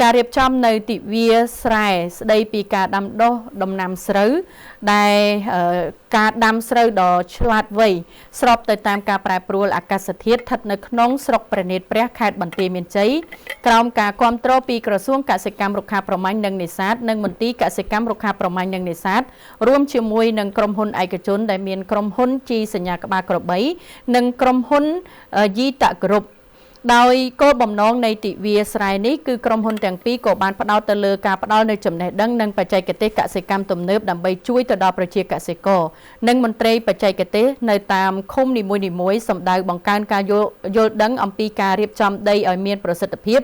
ការរៀបចំនៅទិវាស្រែស្ដីពីការដាំដុះដំណាំស្រូវដែលការដាំស្រូវដ៏ឆ្លាតវៃស្របទៅតាមការប្រែប្រួលអាកាសធាតុស្ថិតនៅក្នុងស្រុកព្រះនេត្រព្រះខេត្តបន្ទាយមានជ័យក្រោមការគាំទ្រពីក្រសួងកសិកម្មរុក្ខាប្រមាញ់និងនេសាទនិងមន្ទីរកសិកម្មរុក្ខាប្រមាញ់និងនេសាទរួមជាមួយនឹងក្រុមហ៊ុនឯកជនដែលមានក្រុមហ៊ុនជីសញ្ញាក្បាលក្របីនិងក្រុមហ៊ុនយីតាក្រុបដោយគោលបំណងនៃទិវាស្រែនេះគឺក្រុមហ៊ុនទាំងពីរក៏បានផ្ដោតទៅលើការផ្ដល់នូវចំណេះដឹងនិងបច្ចេកទេសកសិកម្មទំនើបដើម្បីជួយទៅដល់ប្រជាកសិករនិងមន្ត្រីបច្ចេកទេសនៅតាមឃុំនីមួយៗសម្ដៅបង្កើនការយល់ដឹងអំពីការរៀបចំដីឲ្យមានប្រសិទ្ធភាព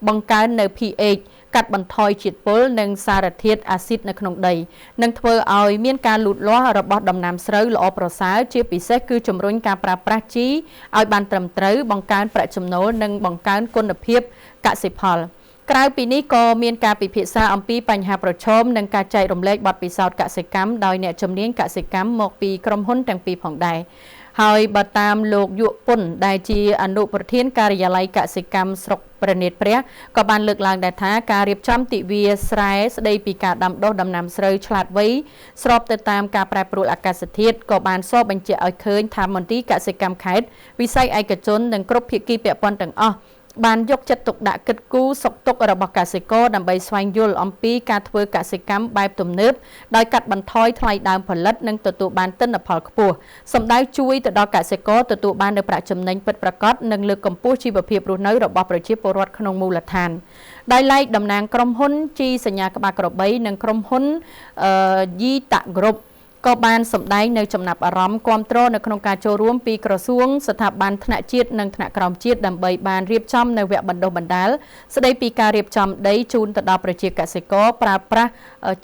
បង្កើននៅ pH កាត់បន្ថយជាតិពុលនិងសារធាតុអាស៊ីតនៅក្នុងដីនិងធ្វើឲ្យមានការលូតលាស់របស់ដំណាំស្រូវល្អប្រសើរជាពិសេសគឺជំរុញការប្រើប្រាស់ជីឲ្យបានត្រឹមត្រូវបង្កើនប្រាក់ចំណូលនិងបង្កើនគុណភាពកសិផលក្រៅពីនេះក៏មានការពិភាក្សាអំពីបញ្ហាប្រឈមនិងការចែករំលែកបទពិសោធន៍កសិកម្មដោយអ្នកជំនាញកសិកម្មមកពីក្រុមហ៊ុនទាំងពីរផងដែរហើយបើតាមលោកយុពុនដែលជាអនុប្រធានការិយាល័យកសិកម្មស្រុកព្រះនេត្រព្រះក៏បានលើកឡើងដែរថាការរៀបចំទិវាស្រែស្ដីពីការដាំដុះដំណាំស្រូវឆ្លាតវៃស្របទៅតាមការប្រែប្រួលអាកាសធាតុក៏បានសបញ្ជាក់ឲ្យឃើញថាមន្ទីរកសិកម្មខេត្តវិស័យឯកជននិងគ្រប់ភាគីពាក់ព័ន្ធទាំងអស់បានយកចិត្តទុកដាក់គិតគូរសុខទុក្ខរបស់កសិករដើម្បីស្វែងយល់អំពីការធ្វើកសិកម្មបែបទំនើបដោយកាត់បន្ថយថ្លៃដើមផលិតនិងទទួលបានទិន្នផលខ្ពស់សម្ដៅជួយទៅដល់កសិករទទួលបាននូវប្រាក់ចំណេញពិតប្រាកដនិងលើកកម្ពស់ជីវភាពរស់នៅរបស់ប្រជាពលរដ្ឋក្នុងមូលដ្ឋានដោយឡែកតំណាងក្រុមហ៊ុនជីសញ្ញាក្បាលក្របីនិងក្រុមហ៊ុនយីតាក្រុបក៏បានសម្ដែងនៅចំណាប់អារម្មណ៍គាំទ្រនៅក្នុងការចូលរួមពីក្រសួងស្ថាប័នថ្នាក់ជាតិនិងថ្នាក់ក្រោមជាតិដើម្បីបានរៀបចំនៅវគ្គបណ្ដុះបណ្ដាលស្ដីពីការរៀបចំដីជូនទៅដល់ប្រជាកសិករប្រើប្រាស់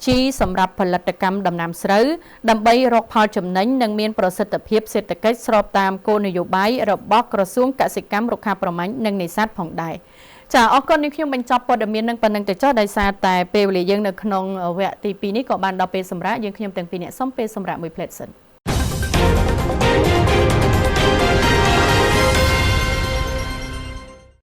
ជីសម្រាប់ផលិតកម្មដំណាំស្រូវដើម្បីរកផលចំណេញនិងមានប្រសិទ្ធភាពសេដ្ឋកិច្ចស្របតាមគោលនយោបាយរបស់ក្រសួងកសិកម្មរុក្ខាប្រមាញ់និងនេសាទផងដែរចាអរគុណនេះខ្ញុំបញ្ចប់ព័ត៌មាននឹងប៉ុណ្្នឹងទៅចុះដោយសារតែពេលវេលាយើងនៅក្នុងវគ្គទី2នេះក៏បានដល់ពេលសម្រាប់យើងខ្ញុំទាំងពីរអ្នកសូមពេលសម្រាប់មួយផ្លែតសិន